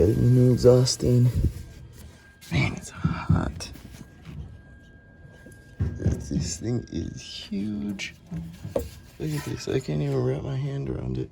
getting the new exhaust in. Man, it's hot. This thing is huge. Look at this, I can't even wrap my hand around it.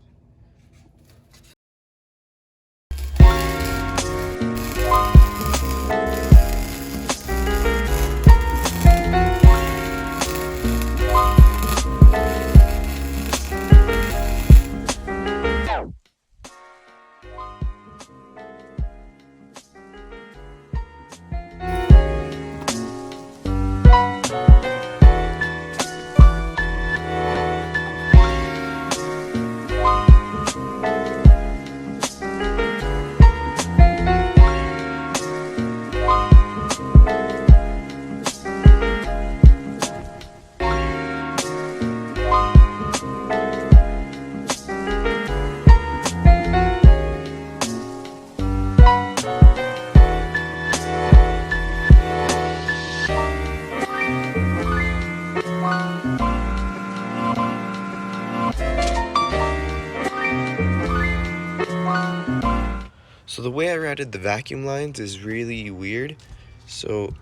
So the way I routed the vacuum lines is really weird. So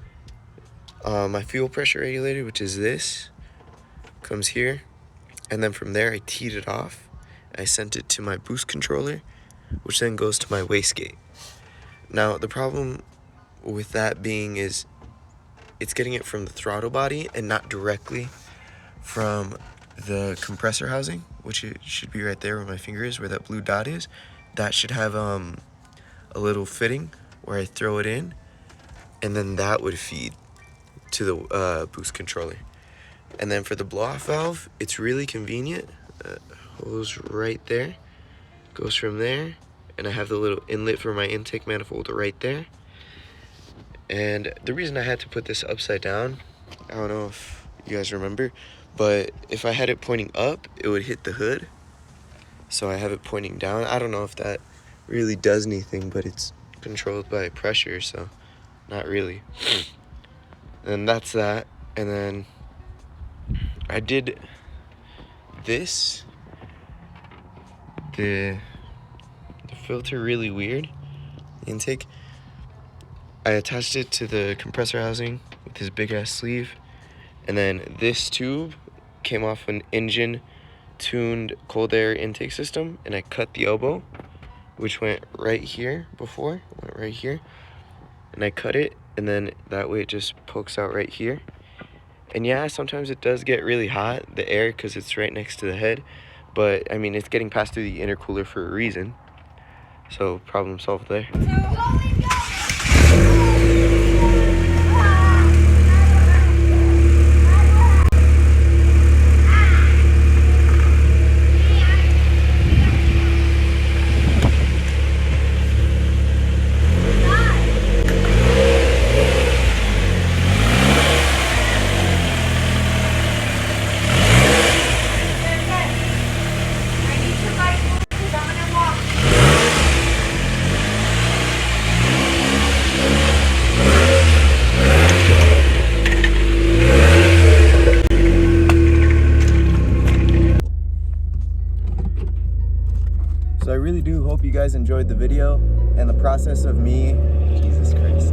my fuel pressure regulator, which is this, comes here, and then from there I teed it off. I sent it to my boost controller, which then goes to my wastegate. Now the problem with that being is it's getting it from the throttle body and not directly from the compressor housing, which it should be right there where my finger is, where that blue dot is. That should have a little fitting where I throw it in, and then that would feed to the boost controller. And then for the blow-off valve, it's really convenient. Hose right there, goes from there, and I have the little inlet for my intake manifold right there. And the reason I had to put this upside down, I don't know if you guys remember, but if I had it pointing up, it would hit the hood. So I have it pointing down. I don't know if that really does anything, but it's controlled by pressure, so not really. And that's that. And then I did this, the filter really weird, the intake. I attached it to the compressor housing with this big ass sleeve, and then this tube came off an engine tuned cold air intake system, and I cut the elbow, which went right here before, went right here, and I cut it, and then that way it just pokes out right here. And yeah, sometimes it does get really hot, the air, because it's right next to the head, but I mean, it's getting passed through the intercooler for a reason, so problem solved there. So I really do hope you guys enjoyed the video and the process of me, Jesus Christ,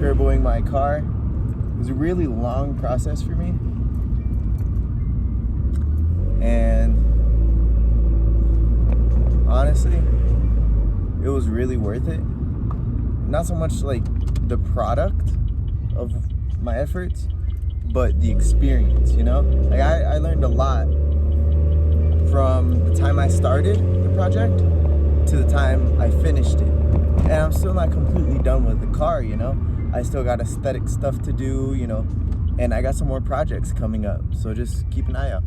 turboing my car. It was a really long process for me, and honestly, it was really worth it. Not so much like the product of my efforts, but the experience, you know? Like I learned a lot from the time I started the project to the time I finished it. And I'm still not completely done with the car, you know? I still got aesthetic stuff to do, you know? And I got some more projects coming up, so just keep an eye out.